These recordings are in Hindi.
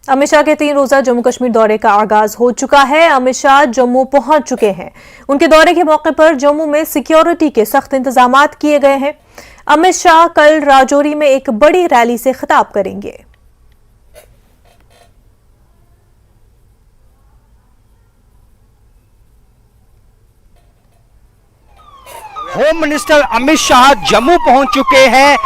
अमित शाह के 3 रोजा जम्मू कश्मीर दौरे का आगाज हो चुका है। अमित शाह जम्मू पहुंच चुके हैं। उनके दौरे के मौके पर जम्मू में सिक्योरिटी के सख्त इंतजाम किए गए हैं। अमित शाह कल राजौरी में एक बड़ी रैली से खिताब करेंगे। होम मिनिस्टर अमित शाह जम्मू पहुंच चुके हैं।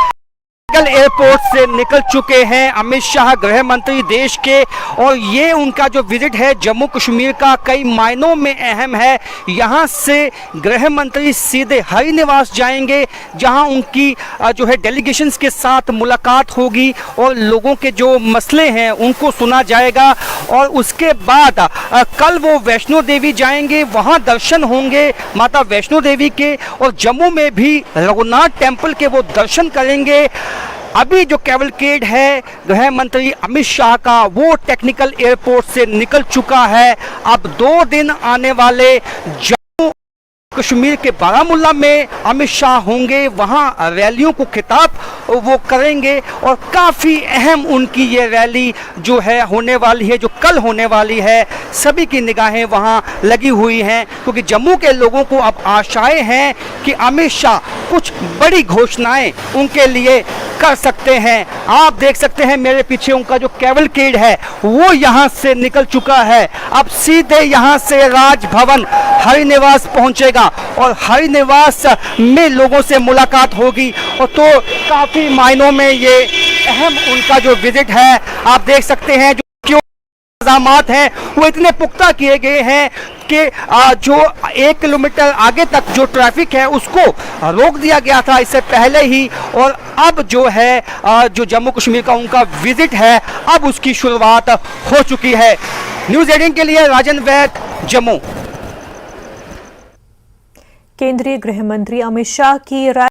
एयरपोर्ट से निकल चुके हैं अमित शाह, गृह मंत्री देश के, और ये उनका जो विजिट है जम्मू कश्मीर का कई मायनों में अहम है। यहाँ से गृह मंत्री सीधे हरि निवास जाएंगे, जहाँ उनकी जो है डेलीगेशंस के साथ मुलाकात होगी और लोगों के जो मसले हैं उनको सुना जाएगा। और उसके बाद कल वो वैष्णो देवी जाएंगे, वहाँ दर्शन होंगे माता वैष्णो देवी के, और जम्मू में भी रघुनाथ टेम्पल के वो दर्शन करेंगे। अभी जो कैवलकेड है गृह मंत्री अमित शाह का वो टेक्निकल एयरपोर्ट से निकल चुका है। अब 2 दिन आने वाले जम्मू कश्मीर के बारामूला में अमित शाह होंगे, वहां रैलियों को खिताब वो करेंगे, और काफ़ी अहम उनकी ये रैली जो है होने वाली है, जो कल होने वाली है। सभी की निगाहें वहां लगी हुई हैं, क्योंकि जम्मू के लोगों को अब आशाएं हैं कि अमित शाह कुछ बड़ी घोषणाएं उनके लिए कर सकते हैं। आप देख सकते हैं मेरे पीछे उनका जो कैवलकेड है वो यहाँ से निकल चुका है। अब सीधे यहाँ से राजभवन हरि निवास पहुँचेगा और हरि निवास में लोगों से मुलाकात होगी। और तो काफ़ी मायनों में ये अहम उनका जो विजिट है, आप देख सकते हैं जो इंतजामात हैं वो इतने पुख्ता किए गए हैं कि जो 1 किलोमीटर आगे तक जो ट्रैफिक है उसको रोक दिया गया था इससे पहले ही, और अब जो है जो जम्मू कश्मीर का उनका विजिट है अब उसकी शुरुआत हो चुकी है। न्यूज़ 18 के लिए राजन वैद, जम्मू। केंद्रीय गृह मंत्री अमित शाह की